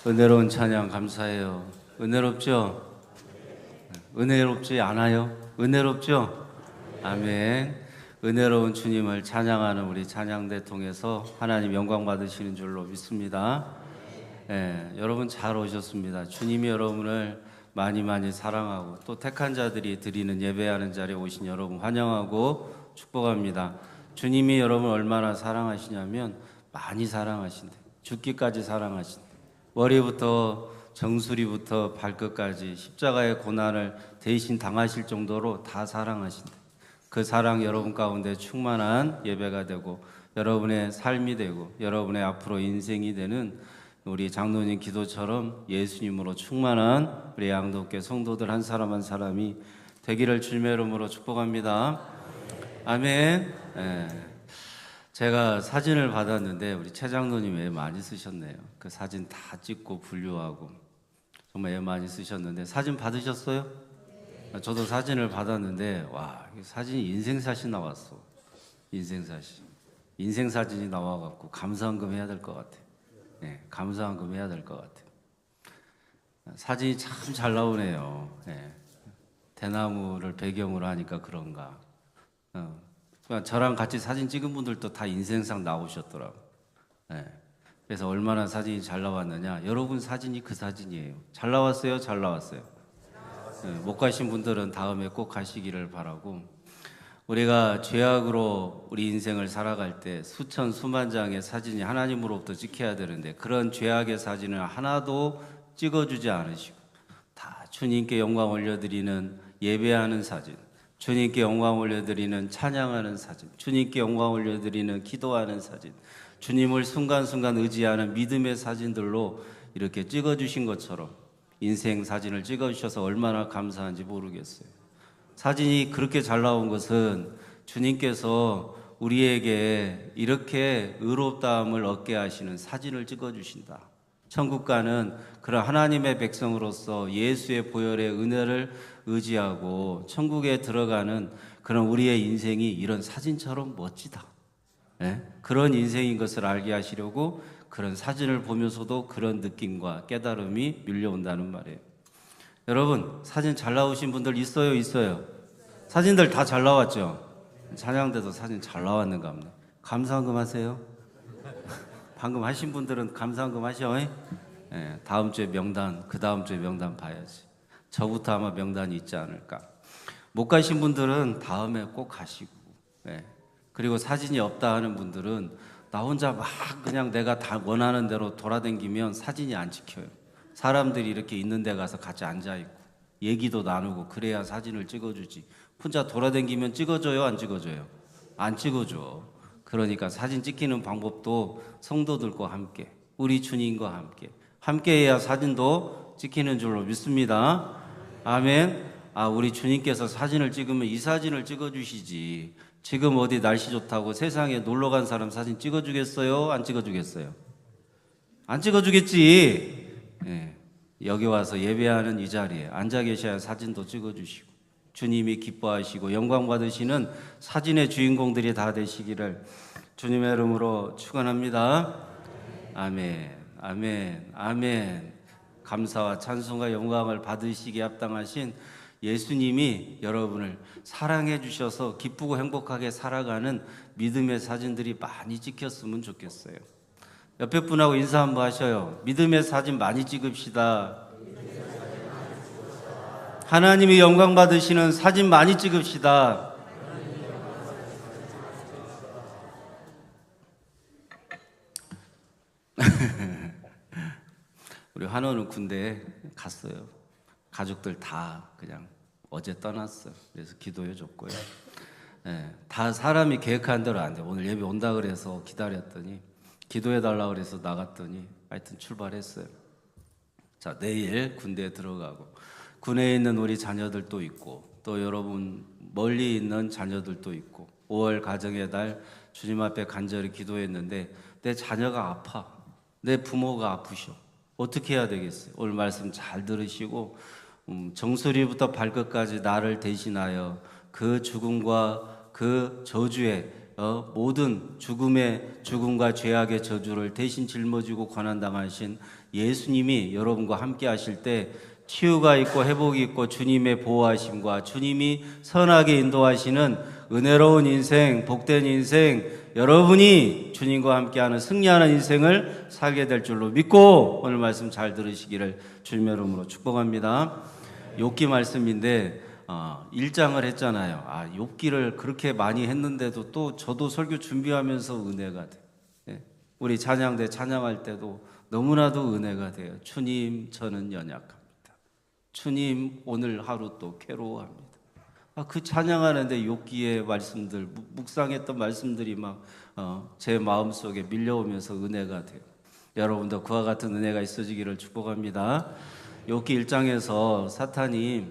은혜로운 찬양 감사해요. 은혜롭죠? 은혜롭지 않아요? 은혜롭죠? 아멘. 은혜로운 주님을 찬양하는 우리 찬양대 통해서 하나님 영광 받으시는 줄로 믿습니다. 여러분 잘 오셨습니다. 주님이 여러분을 많이 사랑하고 또 택한 자들이 드리는 예배하는 자리에 오신 여러분 환영하고 축복합니다. 주님이 여러분 얼마나 사랑하시냐면 많이 사랑하신대. 죽기까지 사랑하신대. 머리부터 정수리부터 발끝까지 십자가의 고난을 대신 당하실 정도로 다 사랑하신대. 그 사랑 여러분 가운데 충만한 예배가 되고 여러분의 삶이 되고 여러분의 앞으로 인생이 되는 우리 장로님 기도처럼 예수님으로 충만한 우리 양도교 성도들 한 사람 한 사람이 되기를 주님의 이름으로 축복합니다. 아멘. 제가 사진을 받았는데 우리 최 장로님 애 많이 쓰셨네요. 그 사진 다 찍고 분류하고 정말 애 많이 쓰셨는데 사진 받으셨어요? 저도 사진을 받았는데 와, 사진이 인생사진 나왔어. 인생사진이 나와갖고 감사한금 해야 될 것 같아요. 감사한금 해야 될 것 같아요. 사진이 참 잘 나오네요. 대나무를 배경으로 하니까 그런가. 저랑 같이 사진 찍은 분들도 다 인생상 나오셨더라고. 그래서 얼마나 사진이 잘 나왔느냐. 여러분 사진이 그 사진이에요. 잘 나왔어요? 잘 나왔어요? 못 가신 분들은 다음에 꼭 가시기를 바라고, 우리가 죄악으로 우리 인생을 살아갈 때 수천 수만 장의 사진이 하나님으로부터 찍혀야 되는데 그런 죄악의 사진을 하나도 찍어주지 않으시고 다 주님께 영광 올려드리는 예배하는 사진, 주님께 영광 올려드리는 찬양하는 사진, 주님께 영광 올려드리는 기도하는 사진, 주님을 순간순간 의지하는 믿음의 사진들로 이렇게 찍어주신 것처럼 인생 사진을 찍어주셔서 얼마나 감사한지 모르겠어요. 사진이 그렇게 잘 나온 것은 주님께서 우리에게 이렇게 의롭다함을 얻게 하시는 사진을 찍어주신다. 천국 가는 그런 하나님의 백성으로서 예수의 보혈의 은혜를 의지하고 천국에 들어가는 그런 우리의 인생이 이런 사진처럼 멋지다. 그런 인생인 것을 알게 하시려고 그런 사진을 보면서도 그런 느낌과 깨달음이 밀려온다는 말이에요. 여러분 사진 잘 나오신 분들 있어요? 사진들 다 잘 나왔죠? 찬양대도 사진 잘 나왔는가 보네. 감사한금 하세요? 방금 하신 분들은 감사한금 하셔. 다음 주에 명단, 그 다음 주에 명단 봐야지. 저부터 아마 명단이 있지 않을까. 못 가신 분들은 다음에 꼭 가시고, 그리고 사진이 없다 하는 분들은 나 혼자 막 그냥 내가 다 원하는 대로 돌아다니면 사진이 안 찍혀요. 사람들이 이렇게 있는 데 가서 같이 앉아있고 얘기도 나누고 그래야 사진을 찍어주지. 혼자 돌아다니면 찍어줘요? 안 찍어줘요? 안 찍어줘. 그러니까 사진 찍히는 방법도 성도들과 함께, 우리 주님과 함께 해야 사진도 찍히는 줄로 믿습니다. 아멘. 우리 주님께서 사진을 찍으면 이 사진을 찍어주시지. 지금 어디 날씨 좋다고 세상에 놀러 간 사람 사진 찍어주겠어요? 안 찍어주겠어요? 안 찍어주겠지. 여기 와서 예배하는 이 자리에 앉아 계셔야 사진도 찍어주시고 주님이 기뻐하시고 영광 받으시는 사진의 주인공들이 다 되시기를 주님의 이름으로 축원합니다. 아멘. 감사와 찬송과 영광을 받으시기에 합당하신 예수님이 여러분을 사랑해 주셔서 기쁘고 행복하게 살아가는 믿음의 사진들이 많이 찍혔으면 좋겠어요. 옆에 분하고 인사 한번 하셔요. 믿음의 사진 많이 찍읍시다. 하나님이 영광 받으시는 사진 많이 찍읍시다. 우리 환호는 군대에 갔어요. 가족들 다 그냥 어제 떠났어요. 그래서 기도해 줬고요. 다 사람이 계획한 대로 안 돼. 오늘 예배 온다 그래서 기다렸더니 기도해 달라 그래서 나갔더니 하여튼 출발했어요. 자, 내일 군대에 들어가고 군에 있는 우리 자녀들도 있고 또 여러분 멀리 있는 자녀들도 있고 5월 가정의 달 주님 앞에 간절히 기도했는데 내 자녀가 아파. 내 부모가 아프셔. 어떻게 해야 되겠어요? 오늘 말씀 잘 들으시고 정수리부터 발끝까지 나를 대신하여 그 죽음과 그 저주의 모든 죽음과 죄악의 저주를 대신 짊어지고 고난당하신 예수님이 여러분과 함께 하실 때 치유가 있고 회복이 있고 주님의 보호하심과 주님이 선하게 인도하시는 은혜로운 인생, 복된 인생, 여러분이 주님과 함께하는 승리하는 인생을 살게 될 줄로 믿고 오늘 말씀 잘 들으시기를 주님의 이름으로 축복합니다. 욥기 말씀인데 1장을 했잖아요. 욥기를 그렇게 많이 했는데도 또 저도 설교 준비하면서 은혜가 돼요. 우리 찬양대 찬양할 때도 너무나도 은혜가 돼요. 주님, 저는 연약합니다. 주님, 오늘 하루 또 괴로워합니다. 그 찬양하는데 욥기의 말씀들, 묵상했던 말씀들이 막 제 마음속에 밀려오면서 은혜가 돼요. 여러분도 그와 같은 은혜가 있어지기를 축복합니다. 욥기 1장에서 사탄이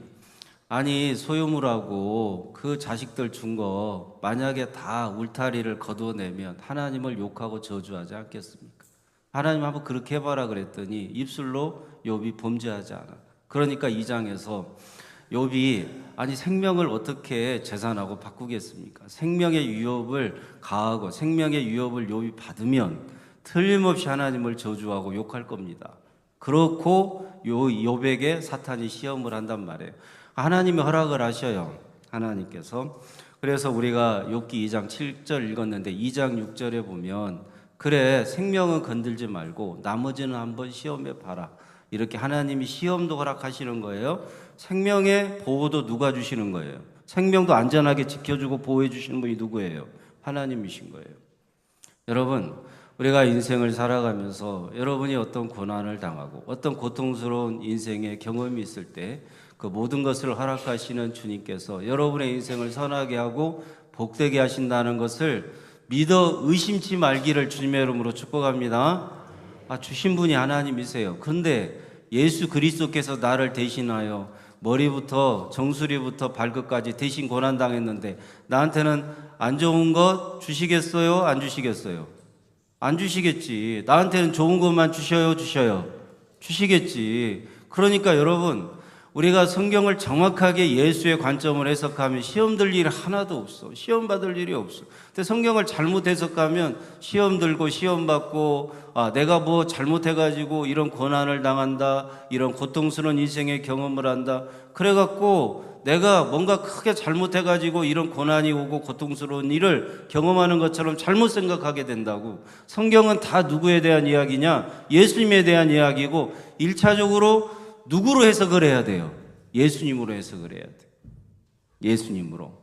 아니 소유물하고 그 자식들 준 거 만약에 다 울타리를 거두어내면 하나님을 욕하고 저주하지 않겠습니까? 하나님 한번 그렇게 해봐라 그랬더니 입술로 욥이 범죄하지 않아. 그러니까 2장에서 욥이 아니 생명을 어떻게 재산하고 바꾸겠습니까? 생명의 위협을 가하고 생명의 위협을 욥이 받으면 틀림없이 하나님을 저주하고 욕할 겁니다. 그렇고 욥에게 사탄이 시험을 한단 말이에요. 하나님이 허락을 하셔요. 하나님께서. 그래서 우리가 욥기 2장 7절 읽었는데 2장 6절에 보면 그래 생명은 건들지 말고 나머지는 한번 시험해 봐라. 이렇게 하나님이 시험도 허락하시는 거예요. 생명의 보호도 누가 주시는 거예요? 생명도 안전하게 지켜주고 보호해 주시는 분이 누구예요? 하나님이신 거예요. 여러분, 우리가 인생을 살아가면서 여러분이 어떤 고난을 당하고 어떤 고통스러운 인생의 경험이 있을 때 그 모든 것을 허락하시는 주님께서 여러분의 인생을 선하게 하고 복되게 하신다는 것을 믿어 의심치 말기를 주님의 이름으로 축복합니다. 주신 분이 하나님이세요. 그런데 예수 그리스도께서 나를 대신하여 머리부터 정수리부터 발끝까지 대신 고난당했는데 나한테는 안 좋은 것 주시겠어요? 안 주시겠어요? 안 주시겠지. 나한테는 좋은 것만 주셔요? 주시겠지. 그러니까 여러분, 우리가 성경을 정확하게 예수의 관점을 해석하면 시험 들 일이 하나도 없어. 시험 받을 일이 없어. 근데 성경을 잘못 해석하면 시험 들고 시험 받고 내가 뭐 잘못해가지고 이런 고난을 당한다, 이런 고통스러운 인생의 경험을 한다. 그래갖고 내가 뭔가 크게 잘못해가지고 이런 고난이 오고 고통스러운 일을 경험하는 것처럼 잘못 생각하게 된다고. 성경은 다 누구에 대한 이야기냐? 예수님에 대한 이야기고 1차적으로 누구로 해석을 해야 돼요? 예수님으로 해석을 해야 돼요. 예수님으로.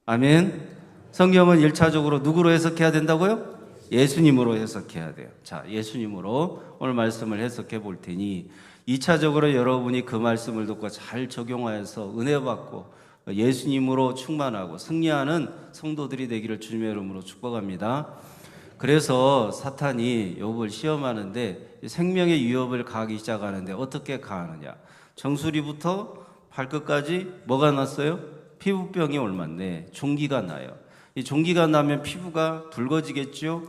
아멘. 성경은 1차적으로 누구로 해석해야 된다고요? 예수님으로 해석해야 돼요. 자, 예수님으로 오늘 말씀을 해석해 볼 테니 2차적으로 여러분이 그 말씀을 듣고 잘 적용하여서 은혜 받고 예수님으로 충만하고 승리하는 성도들이 되기를 주님의 이름으로 축복합니다. 그래서 사탄이 욥을 시험하는데 생명의 위협을 가하기 시작하는데 어떻게 가하느냐? 정수리부터 발끝까지 뭐가 났어요? 피부병이 옮았네. 종기가 나요. 이 종기가 나면 피부가 붉어지겠죠?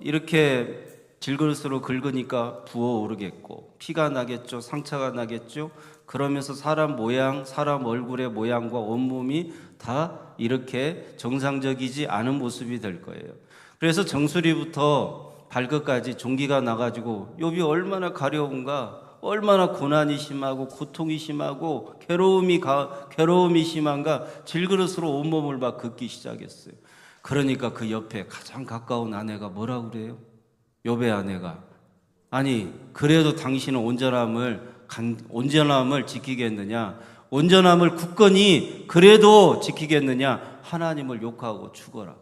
이렇게 질그릇으로 긁으니까 부어오르겠고 피가 나겠죠? 상처가 나겠죠? 그러면서 사람 모양, 사람 얼굴의 모양과 온몸이 다 이렇게 정상적이지 않은 모습이 될 거예요. 그래서 정수리부터 발끝까지 종기가 나가지고 욥이 얼마나 가려운가, 얼마나 고난이 심하고 고통이 심하고 괴로움이 심한가 질그릇으로 온몸을 막 긁기 시작했어요. 그러니까 그 옆에 가장 가까운 아내가 뭐라고 그래요? 욥의 아내가 아니 그래도 당신은 온전함을 지키겠느냐? 온전함을 굳건히 그래도 지키겠느냐? 하나님을 욕하고 죽어라.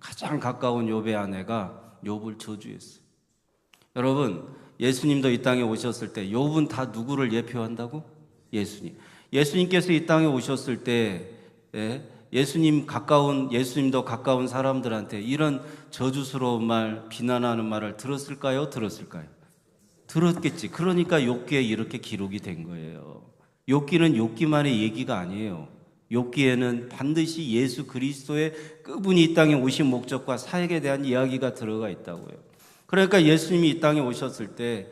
가장 가까운 욥의 아내가 욥을 저주했어요. 여러분, 예수님도 이 땅에 오셨을 때 욥은 다 누구를 예표한다고? 예수님. 예수님께서 이 땅에 오셨을 때 예수님도 가까운 사람들한테 이런 저주스러운 말, 비난하는 말을 들었을까요? 들었겠지. 그러니까 욥기에 이렇게 기록이 된 거예요. 욥기는 욥기만의 얘기가 아니에요. 욥기에는 반드시 예수 그리스도의 그분이 이 땅에 오신 목적과 사역에 대한 이야기가 들어가 있다고요. 그러니까 예수님이 이 땅에 오셨을 때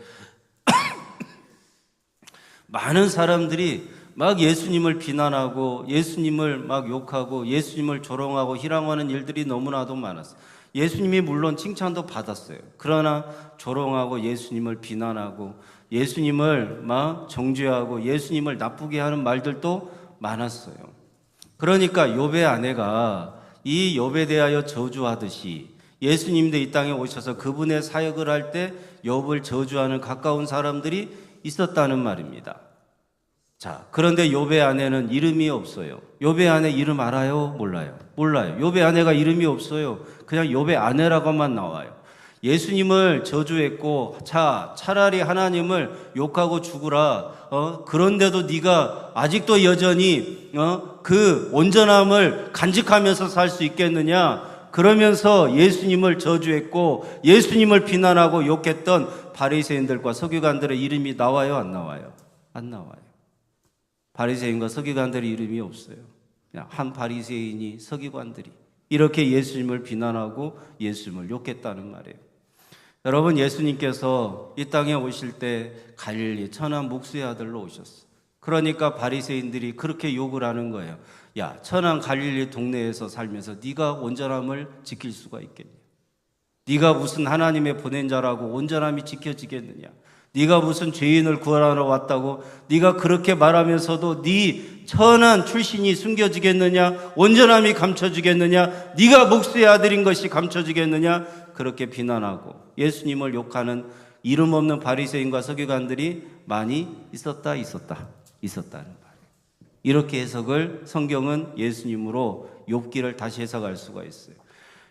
많은 사람들이 막 예수님을 비난하고 예수님을 막 욕하고 예수님을 조롱하고 희롱하는 일들이 너무나도 많았어요. 예수님이 물론 칭찬도 받았어요. 그러나 조롱하고 예수님을 비난하고 예수님을 막 정죄하고 예수님을 나쁘게 하는 말들도 많았어요. 그러니까 욥의 아내가 이 욥에 대하여 저주하듯이 예수님도 이 땅에 오셔서 그분의 사역을 할 때 욥을 저주하는 가까운 사람들이 있었다는 말입니다. 자, 그런데 욥의 아내는 이름이 없어요. 욥의 아내 이름 알아요? 몰라요? 몰라요. 욥의 아내가 이름이 없어요. 그냥 욥의 아내라고만 나와요. 예수님을 저주했고, 차라리 하나님을 욕하고 죽으라. 그런데도 네가 아직도 여전히 그 온전함을 간직하면서 살 수 있겠느냐? 그러면서 예수님을 저주했고 예수님을 비난하고 욕했던 바리새인들과 서기관들의 이름이 나와요? 안 나와요? 안 나와요. 바리새인과 서기관들의 이름이 없어요. 그냥 한 바리새인이 서기관들이 이렇게 예수님을 비난하고 예수님을 욕했다는 말이에요. 여러분, 예수님께서 이 땅에 오실 때 갈릴리 천한 목수의 아들로 오셨어요. 그러니까 바리새인들이 그렇게 욕을 하는 거예요. 야, 천한 갈릴리 동네에서 살면서 네가 온전함을 지킬 수가 있겠냐? 네가 무슨 하나님의 보낸 자라고 온전함이 지켜지겠느냐? 네가 무슨 죄인을 구하러 왔다고 네가 그렇게 말하면서도 네 천한 출신이 숨겨지겠느냐? 온전함이 감춰지겠느냐? 네가 목수의 아들인 것이 감춰지겠느냐? 그렇게 비난하고 예수님을 욕하는 이름 없는 바리새인과 서기관들이 많이 있었다는 말이에요. 이렇게 해석을 성경은 예수님으로 욥기를 다시 해석할 수가 있어요.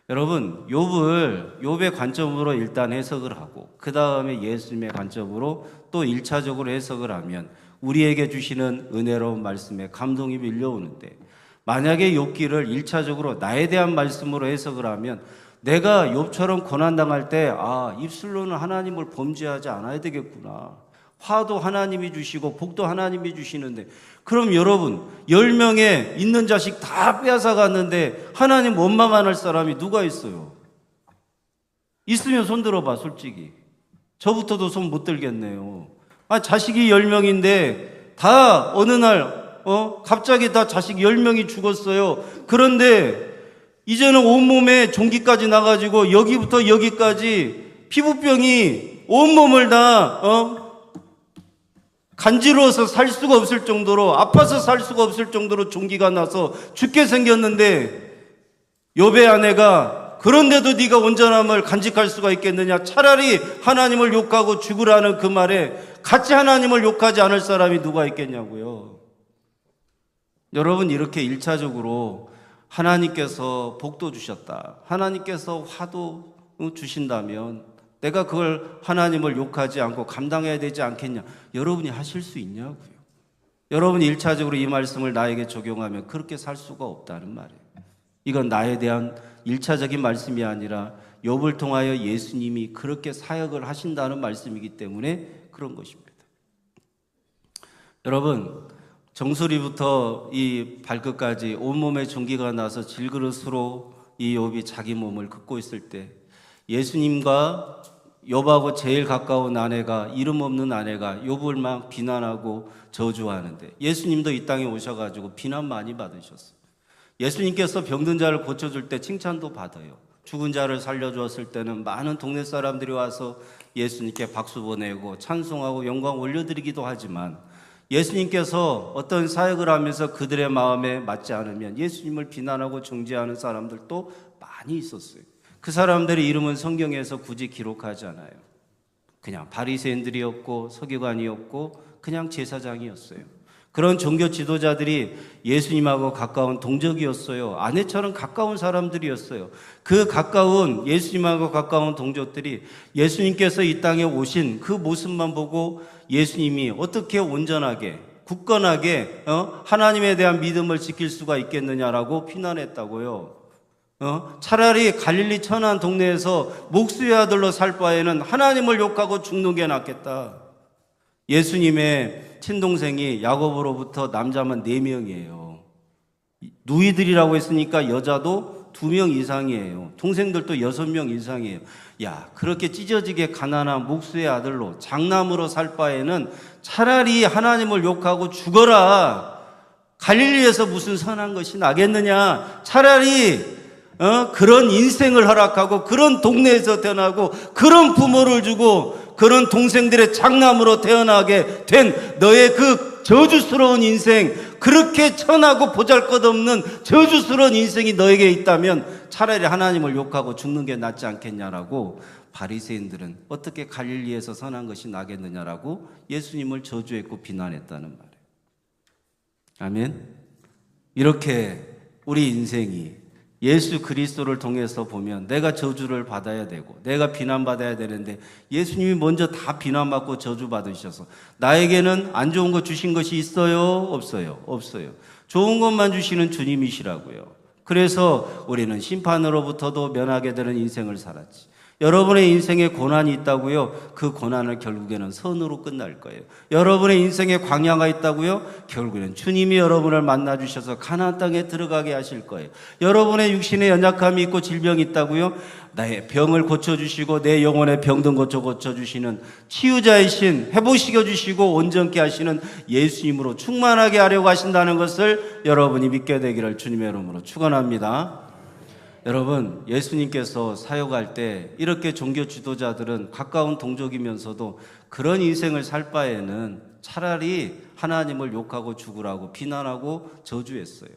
여러분, 욥의 관점으로 일단 해석을 하고 그 다음에 예수님의 관점으로 또 1차적으로 해석을 하면 우리에게 주시는 은혜로운 말씀에 감동이 밀려오는데, 만약에 욥기를 1차적으로 나에 대한 말씀으로 해석을 하면 내가 욥처럼 고난당할 때 입술로는 하나님을 범죄하지 않아야 되겠구나. 화도 하나님이 주시고 복도 하나님이 주시는데, 그럼 여러분 10명의 있는 자식 다 빼앗아 갔는데 하나님 원망 안 할 사람이 누가 있어요? 있으면 손 들어봐. 솔직히 저부터도 손 못 들겠네요. 자식이 10명인데 다 어느 날 갑자기 다 자식 10명이 죽었어요. 그런데 이제는 온몸에 종기까지 나가지고 여기부터 여기까지 피부병이 온몸을 다 간지러워서 살 수가 없을 정도로, 아파서 살 수가 없을 정도로 종기가 나서 죽게 생겼는데 욥의 아내가 그런데도 네가 온전함을 간직할 수가 있겠느냐? 차라리 하나님을 욕하고 죽으라는 그 말에 같이 하나님을 욕하지 않을 사람이 누가 있겠냐고요. 여러분, 이렇게 1차적으로 하나님께서 복도 주셨다, 하나님께서 화도 주신다면 내가 그걸 하나님을 욕하지 않고 감당해야 되지 않겠냐? 여러분이 하실 수 있냐고요. 여러분이 1차적으로 이 말씀을 나에게 적용하면 그렇게 살 수가 없다는 말이에요. 이건 나에 대한 1차적인 말씀이 아니라 욥을 통하여 예수님이 그렇게 사역을 하신다는 말씀이기 때문에 그런 것입니다. 여러분, 정수리부터 이 발끝까지 온몸에 종기가 나서 질그릇으로 이 욥이 자기 몸을 긋고 있을 때 예수님과 욥하고 제일 가까운 아내가, 이름 없는 아내가 욥을 막 비난하고 저주하는데, 예수님도 이 땅에 오셔가지고 비난 많이 받으셨어요. 예수님께서 병든 자를 고쳐줄 때 칭찬도 받아요. 죽은 자를 살려주었을 때는 많은 동네 사람들이 와서 예수님께 박수 보내고 찬송하고 영광 올려드리기도 하지만, 예수님께서 어떤 사역을 하면서 그들의 마음에 맞지 않으면 예수님을 비난하고 정죄하는 사람들도 많이 있었어요. 그 사람들의 이름은 성경에서 굳이 기록하지 않아요. 그냥 바리새인들이었고 서기관이었고 그냥 제사장이었어요. 그런 종교 지도자들이 예수님하고 가까운 동족이었어요. 아내처럼 가까운 사람들이었어요. 그 가까운, 예수님하고 가까운 동족들이 예수님께서 이 땅에 오신 그 모습만 보고 예수님이 어떻게 온전하게 굳건하게 하나님에 대한 믿음을 지킬 수가 있겠느냐라고 비난했다고요. 차라리 갈릴리 천한 동네에서 목수의 아들로 살 바에는 하나님을 욕하고 죽는 게 낫겠다. 예수님의 친동생이 야고보로부터 남자만 4명이에요. 누이들이라고 했으니까 여자도 2명 이상이에요. 동생들도 6명 이상이에요. 야, 그렇게 찢어지게 가난한 목수의 아들로 장남으로 살 바에는 차라리 하나님을 욕하고 죽어라. 갈릴리에서 무슨 선한 것이 나겠느냐. 차라리 그런 인생을 허락하고 그런 동네에서 태어나고 그런 부모를 주고 그런 동생들의 장남으로 태어나게 된 너의 그 저주스러운 인생, 그렇게 천하고 보잘것없는 저주스러운 인생이 너에게 있다면 차라리 하나님을 욕하고 죽는 게 낫지 않겠냐라고 바리새인들은 어떻게 갈릴리에서 선한 것이 나겠느냐라고 예수님을 저주했고 비난했다는 말이에요. 아멘. 이렇게 우리 인생이 예수 그리스도를 통해서 보면 내가 저주를 받아야 되고 내가 비난받아야 되는데 예수님이 먼저 다 비난받고 저주받으셔서 나에게는 안 좋은 거 주신 것이 있어요? 없어요? 없어요. 좋은 것만 주시는 주님이시라고요. 그래서 우리는 심판으로부터도 면하게 되는 인생을 살았지. 여러분의 인생에 고난이 있다고요? 그 고난은 결국에는 선으로 끝날 거예요. 여러분의 인생에 광야가 있다고요? 결국에는 주님이 여러분을 만나 주셔서 가나안 땅에 들어가게 하실 거예요. 여러분의 육신에 연약함이 있고 질병이 있다고요? 나의 병을 고쳐주시고 내 영혼의 병든 고쳐주시는 치유자이신, 회복시켜 주시고 온전케 하시는 예수님으로 충만하게 하려고 하신다는 것을 여러분이 믿게 되기를 주님의 이름으로 축원합니다. 여러분, 예수님께서 사역할 때 이렇게 종교 지도자들은 가까운 동족이면서도 그런 인생을 살 바에는 차라리 하나님을 욕하고 죽으라고 비난하고 저주했어요.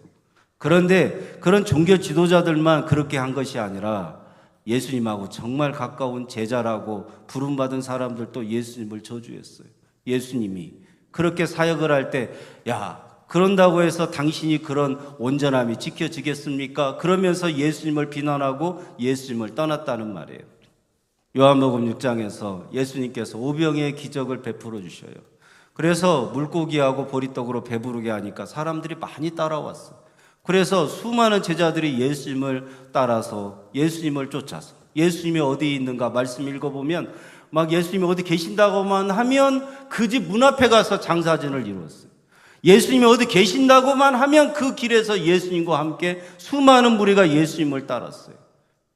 그런데 그런 종교 지도자들만 그렇게 한 것이 아니라 예수님하고 정말 가까운 제자라고 부름받은 사람들도 예수님을 저주했어요. 예수님이 그렇게 사역을 할 때, 야, 그런다고 해서 당신이 그런 온전함이 지켜지겠습니까? 그러면서 예수님을 비난하고 예수님을 떠났다는 말이에요. 요한복음 6장에서 예수님께서 오병이의 기적을 베풀어 주셔요. 그래서 물고기하고 보리떡으로 배부르게 하니까 사람들이 많이 따라왔어요. 그래서 수많은 제자들이 예수님을 따라서 예수님을 쫓아서 예수님이 어디 있는가 말씀 읽어보면 막 예수님이 어디 계신다고만 하면 그 집 문 앞에 가서 장사진을 이루었어요. 예수님이 어디 계신다고만 하면 그 길에서 예수님과 함께 수많은 무리가 예수님을 따랐어요.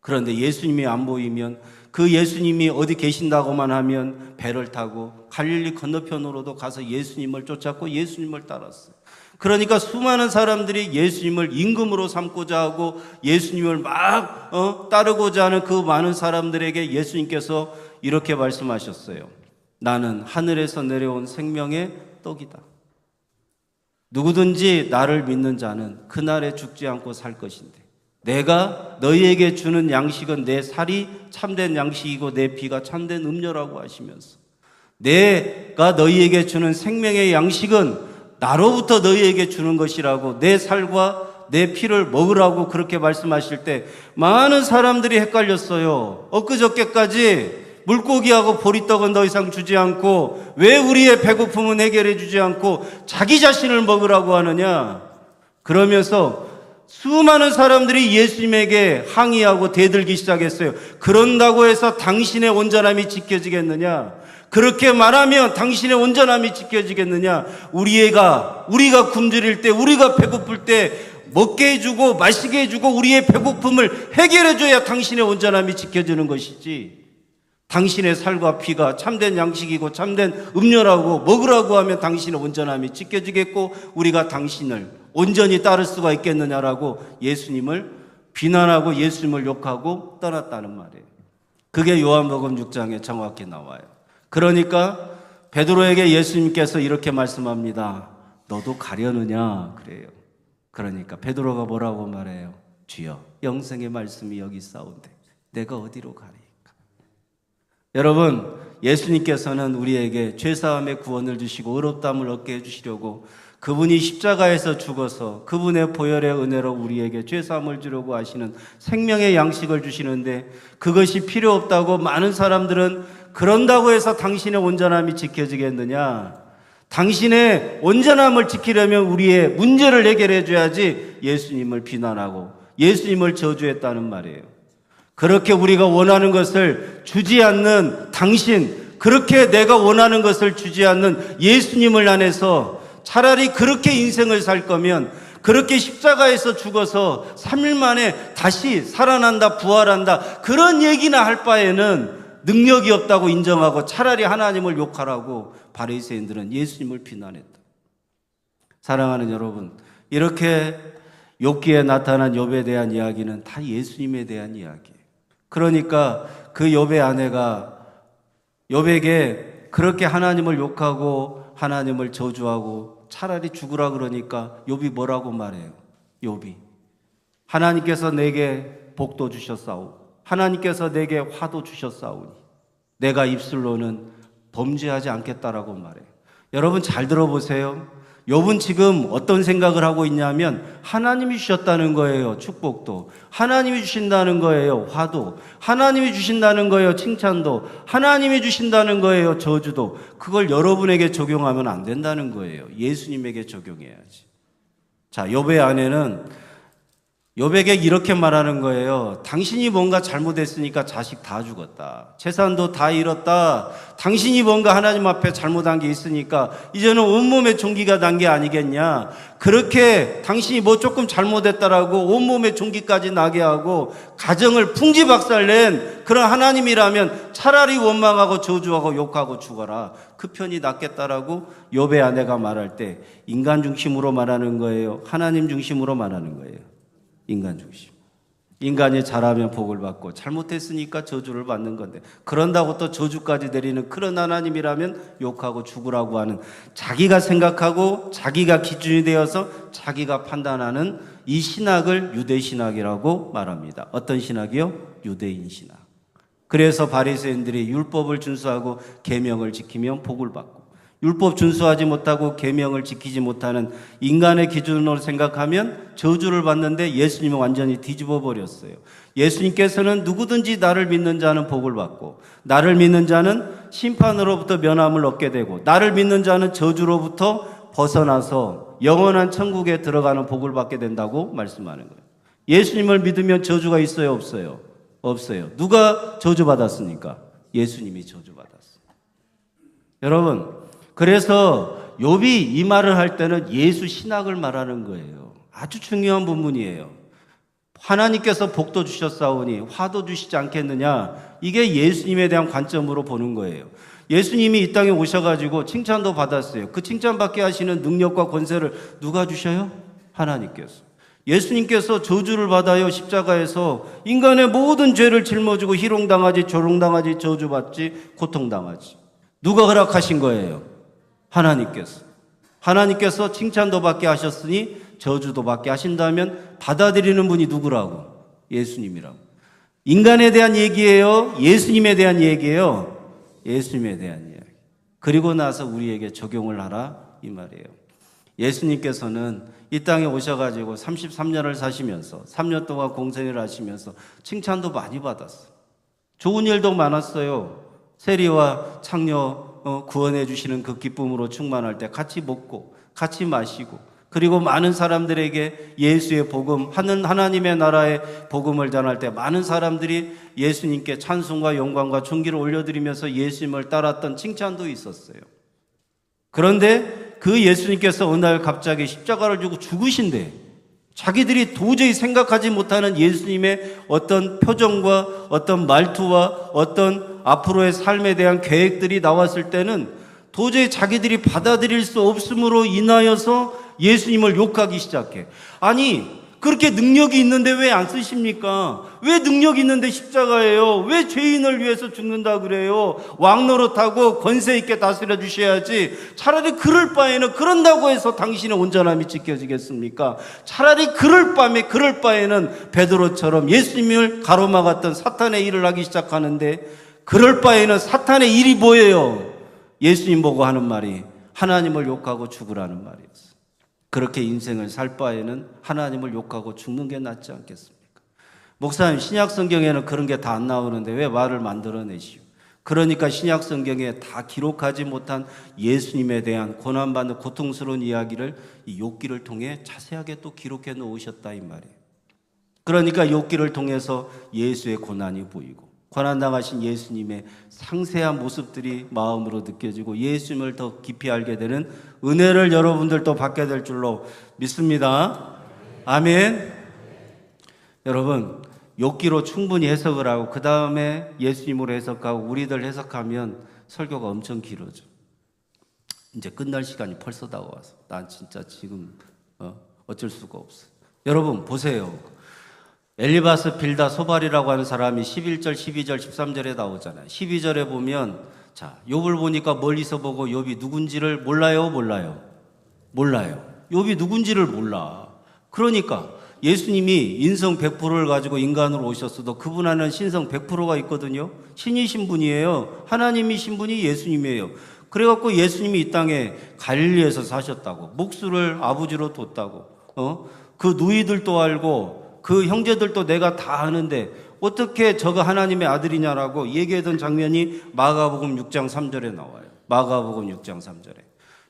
그런데 예수님이 안 보이면 그 예수님이 어디 계신다고만 하면 배를 타고 갈릴리 건너편으로도 가서 예수님을 쫓았고 예수님을 따랐어요. 그러니까 수많은 사람들이 예수님을 임금으로 삼고자 하고 예수님을 막 따르고자 하는 그 많은 사람들에게 예수님께서 이렇게 말씀하셨어요. 나는 하늘에서 내려온 생명의 떡이다. 누구든지 나를 믿는 자는 그날에 죽지 않고 살 것인데 내가 너희에게 주는 양식은 내 살이 참된 양식이고 내 피가 참된 음료라고 하시면서 내가 너희에게 주는 생명의 양식은 나로부터 너희에게 주는 것이라고 내 살과 내 피를 먹으라고 그렇게 말씀하실 때 많은 사람들이 헷갈렸어요. 엊그저께까지 물고기하고 보리떡은 더 이상 주지 않고 왜 우리의 배고픔은 해결해 주지 않고 자기 자신을 먹으라고 하느냐. 그러면서 수많은 사람들이 예수님에게 항의하고 대들기 시작했어요. 그런다고 해서 당신의 온전함이 지켜지겠느냐? 그렇게 말하면 당신의 온전함이 지켜지겠느냐? 우리가 굶주릴 때, 우리가 배고플 때 먹게 해주고 마시게 해주고 우리의 배고픔을 해결해줘야 당신의 온전함이 지켜지는 것이지, 당신의 살과 피가 참된 양식이고 참된 음료라고 먹으라고 하면 당신의 온전함이 지켜지겠고 우리가 당신을 온전히 따를 수가 있겠느냐라고 예수님을 비난하고 예수님을 욕하고 떠났다는 말이에요. 그게 요한복음 6장에 정확히 나와요. 그러니까 베드로에게 예수님께서 이렇게 말씀합니다. 너도 가려느냐 그래요. 그러니까 베드로가 뭐라고 말해요? 주여, 영생의 말씀이 여기 있사온데 내가 어디로 가리까? 여러분, 예수님께서는 우리에게 죄사함의 구원을 주시고 의롭다함을 얻게 해주시려고 그분이 십자가에서 죽어서 그분의 보혈의 은혜로 우리에게 죄사함을 주려고 하시는 생명의 양식을 주시는데 그것이 필요 없다고 많은 사람들은 그런다고 해서 당신의 온전함이 지켜지겠느냐? 당신의 온전함을 지키려면 우리의 문제를 해결해 줘야지 예수님을 비난하고 예수님을 저주했다는 말이에요. 그렇게 우리가 원하는 것을 주지 않는 당신, 그렇게 내가 원하는 것을 주지 않는 예수님을 안에서 차라리 그렇게 인생을 살 거면 그렇게 십자가에서 죽어서 3일 만에 다시 살아난다, 부활한다 그런 얘기나 할 바에는 능력이 없다고 인정하고 차라리 하나님을 욕하라고 바리새인들은 예수님을 비난했다. 사랑하는 여러분, 이렇게 욥기에 나타난 욥에 대한 이야기는 다 예수님에 대한 이야기예요. 그러니까 그 욥의 아내가 욥에게 그렇게 하나님을 욕하고 하나님을 저주하고 차라리 죽으라 그러니까 욥이 뭐라고 말해요? 욥이 하나님께서 내게 복도 주셨사오. 하나님께서 내게 화도 주셨사오니 내가 입술로는 범죄하지 않겠다라고 말해요. 여러분 잘 들어보세요. 욥은 지금 어떤 생각을 하고 있냐면 하나님이 주셨다는 거예요. 축복도 하나님이 주신다는 거예요. 화도 하나님이 주신다는 거예요. 칭찬도 하나님이 주신다는 거예요. 저주도. 그걸 여러분에게 적용하면 안 된다는 거예요. 예수님에게 적용해야지. 자, 욥의 아내는 욥에게 이렇게 말하는 거예요. 당신이 뭔가 잘못했으니까 자식 다 죽었다. 재산도 다 잃었다. 당신이 뭔가 하나님 앞에 잘못한 게 있으니까 이제는 온몸에 종기가 난 게 아니겠냐. 그렇게 당신이 뭐 조금 잘못했다라고 온몸에 종기까지 나게 하고 가정을 풍지박살낸 그런 하나님이라면 차라리 원망하고 저주하고 욕하고 죽어라. 그 편이 낫겠다라고 욥의 아내가 말할 때 인간 중심으로 말하는 거예요. 하나님 중심으로 말하는 거예요. 인간 중심. 인간이 잘하면 복을 받고 잘못했으니까 저주를 받는 건데 그런다고 또 저주까지 내리는 그런 하나님이라면 욕하고 죽으라고 하는 자기가 생각하고 자기가 기준이 되어서 자기가 판단하는 이 신학을 유대신학이라고 말합니다. 어떤 신학이요? 유대인 신학. 그래서 바리새인들이 율법을 준수하고 계명을 지키면 복을 받고 율법 준수하지 못하고 계명을 지키지 못하는 인간의 기준으로 생각하면 저주를 받는데 예수님은 완전히 뒤집어 버렸어요. 예수님께서는 누구든지 나를 믿는 자는 복을 받고 나를 믿는 자는 심판으로부터 면함을 얻게 되고 나를 믿는 자는 저주로부터 벗어나서 영원한 천국에 들어가는 복을 받게 된다고 말씀하는 거예요. 예수님을 믿으면 저주가 있어요? 없어요? 없어요. 누가 저주받았습니까? 예수님이 저주받았어요. 여러분, 그래서 욥이 이 말을 할 때는 예수 신학을 말하는 거예요. 아주 중요한 부분이에요. 하나님께서 복도 주셨사오니 화도 주시지 않겠느냐. 이게 예수님에 대한 관점으로 보는 거예요. 예수님이 이 땅에 오셔가지고 칭찬도 받았어요. 그 칭찬받게 하시는 능력과 권세를 누가 주셔요? 하나님께서. 예수님께서 저주를 받아요. 십자가에서 인간의 모든 죄를 짊어지고 희롱당하지 조롱당하지 저주받지 고통당하지. 누가 허락하신 거예요? 하나님께서 칭찬도 받게 하셨으니 저주도 받게 하신다면 받아들이는 분이 누구라고? 예수님이라고. 인간에 대한 얘기예요? 예수님에 대한 얘기예요? 예수님에 대한 이야기. 그리고 나서 우리에게 적용을 하라 이 말이에요. 예수님께서는 이 땅에 오셔가지고 33년을 사시면서 3년 동안 공생을 하시면서 칭찬도 많이 받았어요. 좋은 일도 많았어요. 세리와 창녀 구원해 주시는 그 기쁨으로 충만할 때 같이 먹고 같이 마시고 그리고 많은 사람들에게 예수의 복음, 하나님의 나라의 복음을 전할 때 많은 사람들이 예수님께 찬송과 영광과 존귀를 올려드리면서 예수님을 따랐던 칭찬도 있었어요. 그런데 그 예수님께서 어느 날 갑자기 십자가를 지고 죽으신대. 자기들이 도저히 생각하지 못하는 예수님의 어떤 표정과 어떤 말투와 어떤 앞으로의 삶에 대한 계획들이 나왔을 때는 도저히 자기들이 받아들일 수 없음으로 인하여서 예수님을 욕하기 시작해. 아니, 그렇게 능력이 있는데 왜 안 쓰십니까? 왜 능력이 있는데 십자가예요? 왜 죄인을 위해서 죽는다 그래요? 왕노릇하고 권세 있게 다스려 주셔야지. 차라리 그럴 바에는 그런다고 해서 당신의 온전함이 지켜지겠습니까? 차라리 그럴 바에는 베드로처럼 예수님을 가로막았던 사탄의 일을 하기 시작하는데 그럴 바에는 사탄의 일이 뭐예요? 예수님 보고 하는 말이 하나님을 욕하고 죽으라는 말이었어요. 그렇게 인생을 살 바에는 하나님을 욕하고 죽는 게 낫지 않겠습니까? 목사님, 신약 성경에는 그런 게 다 안 나오는데 왜 말을 만들어내시오? 그러니까 신약 성경에 다 기록하지 못한 예수님에 대한 고난받는 고통스러운 이야기를 이 욥기를 통해 자세하게 또 기록해 놓으셨다 이 말이에요. 그러니까 욥기를 통해서 예수의 고난이 보이고 고난당하신 예수님의 상세한 모습들이 마음으로 느껴지고 예수님을 더 깊이 알게 되는 은혜를 여러분들도 받게 될 줄로 믿습니다. 아멘. 여러분, 욥기로 충분히 해석을 하고 그 다음에 예수님으로 해석하고 우리들 해석하면 설교가 엄청 길어져. 이제 끝날 시간이 벌써 다가와서 난 진짜 지금 어쩔 수가 없어. 여러분 보세요. 엘리바스 빌다 소발이라고 하는 사람이 11절, 12절, 13절에 나오잖아요. 12절에 보면 자, 욥을 보니까 멀리서 보고 욥이 누군지를 몰라요, 몰라요? 몰라요. 욥이 누군지를 몰라. 그러니까 예수님이 인성 100%를 가지고 인간으로 오셨어도 그분 안에는 신성 100%가 있거든요. 신이신 분이에요. 하나님이신 분이 예수님이에요. 그래갖고 예수님이 이 땅에 갈릴리에서 사셨다고, 목수를 아버지로 뒀다고, 그 누이들도 알고 그 형제들도 내가 다 아는데 어떻게 저가 하나님의 아들이냐라고 얘기하던 장면이 마가복음 6장 3절에 나와요. 마가복음 6장 3절에.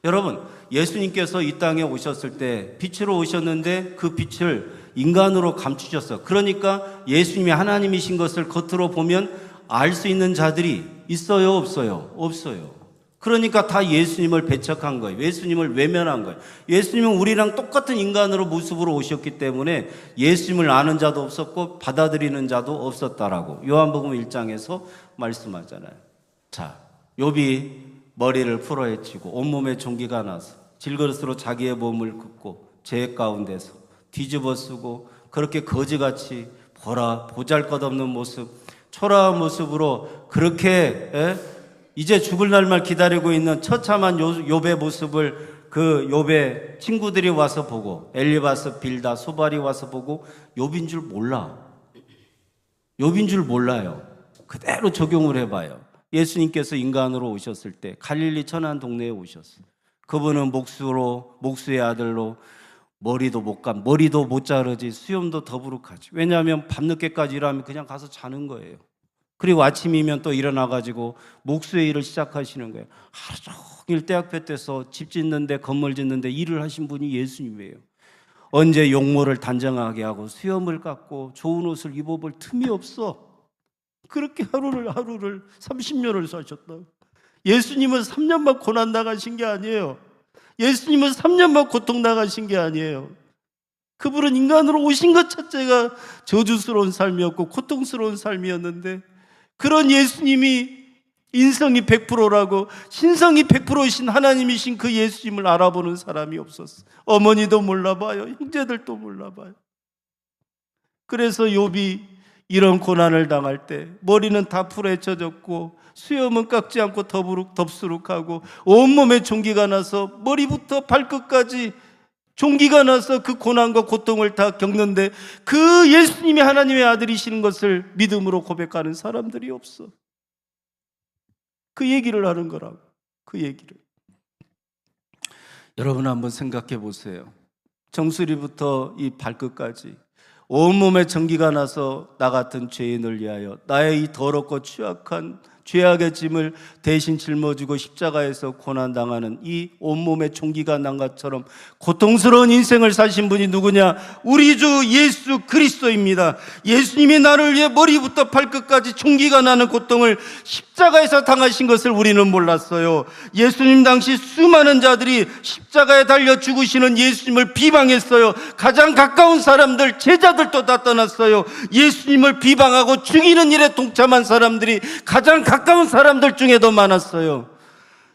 여러분, 예수님께서 이 땅에 오셨을 때 빛으로 오셨는데 그 빛을 인간으로 감추셨어. 그러니까 예수님이 하나님이신 것을 겉으로 보면 알 수 있는 자들이 있어요, 없어요? 없어요. 그러니까 다 예수님을 배척한 거예요. 예수님을 외면한 거예요. 예수님은 우리랑 똑같은 인간으로 모습으로 오셨기 때문에 예수님을 아는 자도 없었고 받아들이는 자도 없었다라고 요한복음 1장에서 말씀하잖아요. 자, 욥이 머리를 풀어헤치고 온몸에 종기가 나서 질그릇으로 자기의 몸을 긋고 죄 가운데서 뒤집어 쓰고 그렇게 거지같이 보잘것없는 모습, 초라한 모습으로 그렇게 이제 죽을 날만 기다리고 있는 처참한 욥의 모습을 그 욥의 친구들이 와서 보고 엘리바스, 빌다, 소발이 와서 보고 욥인 줄 몰라. 욥인 줄 몰라요. 그대로 적용을 해봐요. 예수님께서 인간으로 오셨을 때 갈릴리 천한 동네에 오셨어요. 그분은 목수의 아들로 머리도 못 자르지 수염도 더부룩하지. 왜냐하면 밤늦게까지 일하면 그냥 가서 자는 거예요. 그리고 아침이면 또 일어나가지고 목수의 일을 시작하시는 거예요. 하루 종일 떼학볕 때서 집 짓는데 건물 짓는데 일을 하신 분이 예수님이에요. 언제 용모를 단정하게 하고 수염을 깎고 좋은 옷을 입어볼 틈이 없어. 그렇게 하루를 30년을 사셨다. 예수님은 3년만 고난 당하신 게 아니에요. 예수님은 3년만 고통 당하신 게 아니에요. 그분은 인간으로 오신 것 자체가 저주스러운 삶이었고 고통스러운 삶이었는데 그런 예수님이 인성이 100%라고 신성이 100%이신 하나님이신 그 예수님을 알아보는 사람이 없었어. 어머니도 몰라봐요. 형제들도 몰라봐요. 그래서 욥이 이런 고난을 당할 때 머리는 다 풀어헤쳐졌고 수염은 깎지 않고 덥수룩하고 온몸에 종기가 나서 머리부터 발끝까지 종기가 나서 그 고난과 고통을 다 겪는데 그 예수님이 하나님의 아들이시는 것을 믿음으로 고백하는 사람들이 없어. 그 얘기를 하는 거라고. 그 얘기를. 여러분 한번 생각해 보세요. 정수리부터 이 발끝까지 온몸에 전기가 나서 나 같은 죄인을 위하여 나의 이 더럽고 취약한 죄악의 짐을 대신 짊어지고 십자가에서 고난당하는 이 온몸에 종기가 난 것처럼 고통스러운 인생을 사신 분이 누구냐? 우리 주 예수 그리스도입니다. 예수님이 나를 위해 머리부터 발끝까지 종기가 나는 고통을 십자가에서 당하신 것을 우리는 몰랐어요. 예수님 당시 수많은 자들이 십자가에 달려 죽으시는 예수님을 비방했어요. 가장 가까운 사람들, 제자들도 다 떠났어요. 예수님을 비방하고 죽이는 일에 동참한 사람들이 가장 가까운 사람들 중에도 많았어요.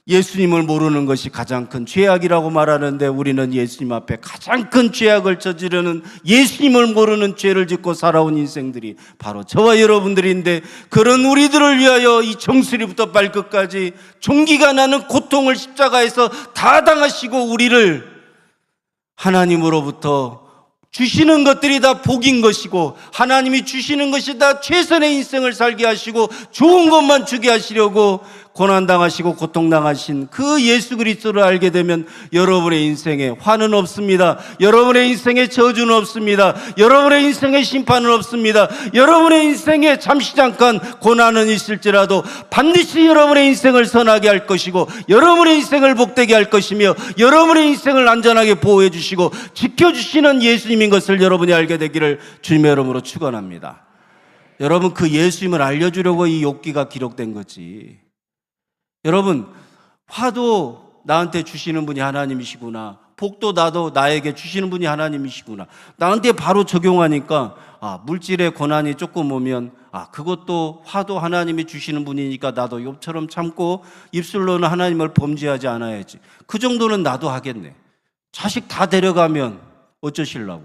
예수님을 모르는 것이 가장 큰 죄악이라고 말하는데 우리는 예수님 앞에 가장 큰 죄악을 저지르는 예수님을 모르는 죄를 짓고 살아온 인생들이 바로 저와 여러분들인데 그런 우리들을 위하여 이 정수리부터 발끝까지 종기가 나는 고통을 십자가에서 다 당하시고 우리를 하나님으로부터 주시는 것들이 다 복인 것이고 하나님이 주시는 것이 다 최선의 인생을 살게 하시고 좋은 것만 주게 하시려고 고난당하시고 고통당하신 그 예수 그리스도를 알게 되면 여러분의 인생에 화는 없습니다. 여러분의 인생에 저주는 없습니다. 여러분의 인생에 심판은 없습니다. 여러분의 인생에 잠시 잠깐 고난은 있을지라도 반드시 여러분의 인생을 선하게 할 것이고 여러분의 인생을 복되게 할 것이며 여러분의 인생을 안전하게 보호해 주시고 지켜주시는 예수님인 것을 여러분이 알게 되기를 주님의 이름으로 축원합니다. 여러분 그 예수님을 알려주려고 이 욥기가 기록된 거지. 여러분 화도 나한테 주시는 분이 하나님이시구나. 복도 나에게 주시는 분이 하나님이시구나. 나한테 바로 적용하니까 물질의 고난이 조금 오면 그것도 화도 하나님이 주시는 분이니까 나도 욥처럼 참고 입술로는 하나님을 범죄하지 않아야지. 그 정도는 나도 하겠네. 자식 다 데려가면 어쩌시려고.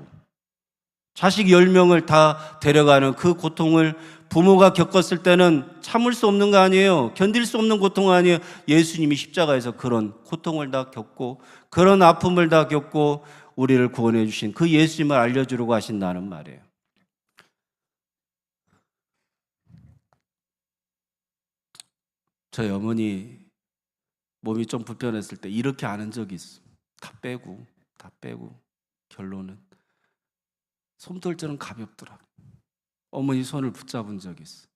자식 10명을 다 데려가는 그 고통을 부모가 겪었을 때는 참을 수 없는 거 아니에요. 견딜 수 없는 고통 아니에요. 예수님이 십자가에서 그런 고통을 다 겪고 그런 아픔을 다 겪고 우리를 구원해 주신 그 예수님을 알려주려고 하신다는 말이에요. 저희 어머니 몸이 좀 불편했을 때 이렇게 아는 적이 있어. 다 빼고 결론은 솜털처럼 가볍더라. 어머니 손을 붙잡은 적이 있어.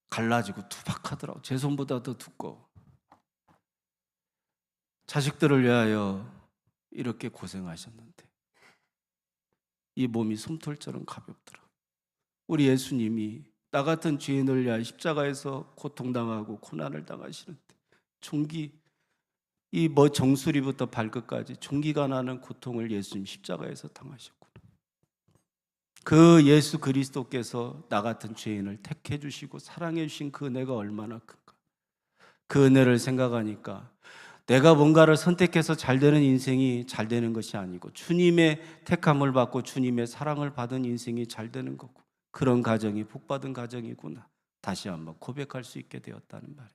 갈라지고 투박하더라고. 제 손보다 더 두꺼워. 자식들을 위하여 이렇게 고생하셨는데 이 몸이 솜털처럼 가볍더라. 우리 예수님이 나 같은 죄인을 위하여 십자가에서 고통당하고 고난을 당하시는데 종기 이 정수리부터 발끝까지 종기가 나는 고통을 예수님 십자가에서 당하셨구나. 그 예수 그리스도께서 나 같은 죄인을 택해 주시고 사랑해 주신 그 은혜가 얼마나 큰가. 그 은혜를 생각하니까 내가 뭔가를 선택해서 잘 되는 인생이 잘 되는 것이 아니고 주님의 택함을 받고 주님의 사랑을 받은 인생이 잘 되는 거고 그런 가정이 복받은 가정이구나. 다시 한번 고백할 수 있게 되었다는 말이에요.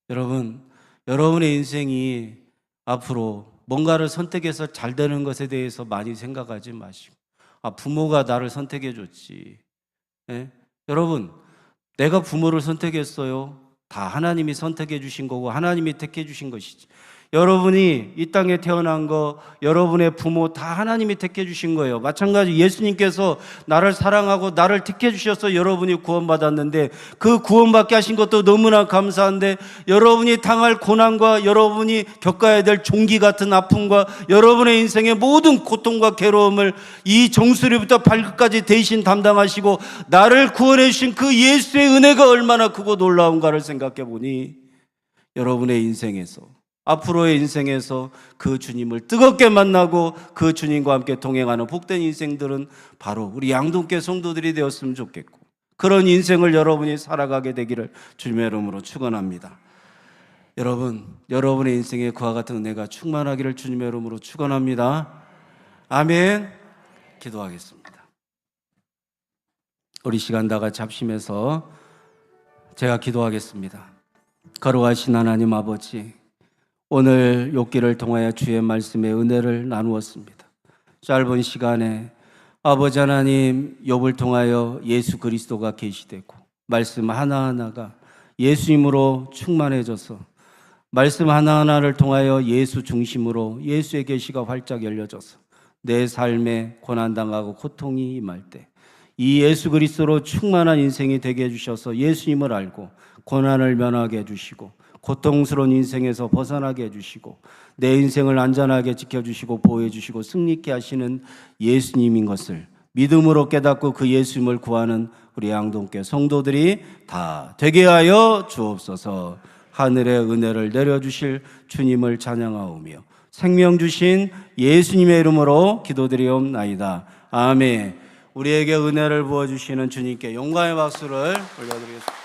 여러분, 여러분의 인생이 앞으로 뭔가를 선택해서 잘 되는 것에 대해서 많이 생각하지 마시고 부모가 나를 선택해 줬지. 예? 여러분, 내가 부모를 선택했어요. 다 하나님이 선택해 주신 거고 하나님이 택해 주신 것이지. 여러분이 이 땅에 태어난 거 여러분의 부모 다 하나님이 택해 주신 거예요. 마찬가지 예수님께서 나를 사랑하고 나를 택해 주셔서 여러분이 구원받았는데 그 구원받게 하신 것도 너무나 감사한데 여러분이 당할 고난과 여러분이 겪어야 될 종기 같은 아픔과 여러분의 인생의 모든 고통과 괴로움을 이 정수리부터 발끝까지 대신 담당하시고 나를 구원해 주신 그 예수의 은혜가 얼마나 크고 놀라운가를 생각해 보니 여러분의 인생에서 앞으로의 인생에서 그 주님을 뜨겁게 만나고 그 주님과 함께 동행하는 복된 인생들은 바로 우리 양동교 성도들이 되었으면 좋겠고 그런 인생을 여러분이 살아가게 되기를 주님의 이름으로 축원합니다. 여러분, 여러분의 인생에 그와 같은 은혜가 충만하기를 주님의 이름으로 축원합니다. 아멘. 기도하겠습니다. 우리 시간 다 같이 합심해서 제가 기도하겠습니다. 거룩하신 하나님 아버지, 오늘 욥기를 통하여 주의 말씀의 은혜를 나누었습니다. 짧은 시간에 아버지 하나님 욥을 통하여 예수 그리스도가 계시되고 말씀 하나하나가 예수님으로 충만해져서 말씀 하나하나를 통하여 예수 중심으로 예수의 계시가 활짝 열려져서 내 삶에 고난당하고 고통이 임할 때 이 예수 그리스도로 충만한 인생이 되게 해주셔서 예수님을 알고 고난을 면하게 해주시고 고통스러운 인생에서 벗어나게 해주시고 내 인생을 안전하게 지켜주시고 보호해주시고 승리케 하시는 예수님인 것을 믿음으로 깨닫고 그 예수님을 구하는 우리 양동교 성도들이 다 되게 하여 주옵소서. 하늘의 은혜를 내려주실 주님을 찬양하오며 생명 주신 예수님의 이름으로 기도드리옵나이다. 아멘. 우리에게 은혜를 부어주시는 주님께 영광의 박수를 올려드리겠습니다.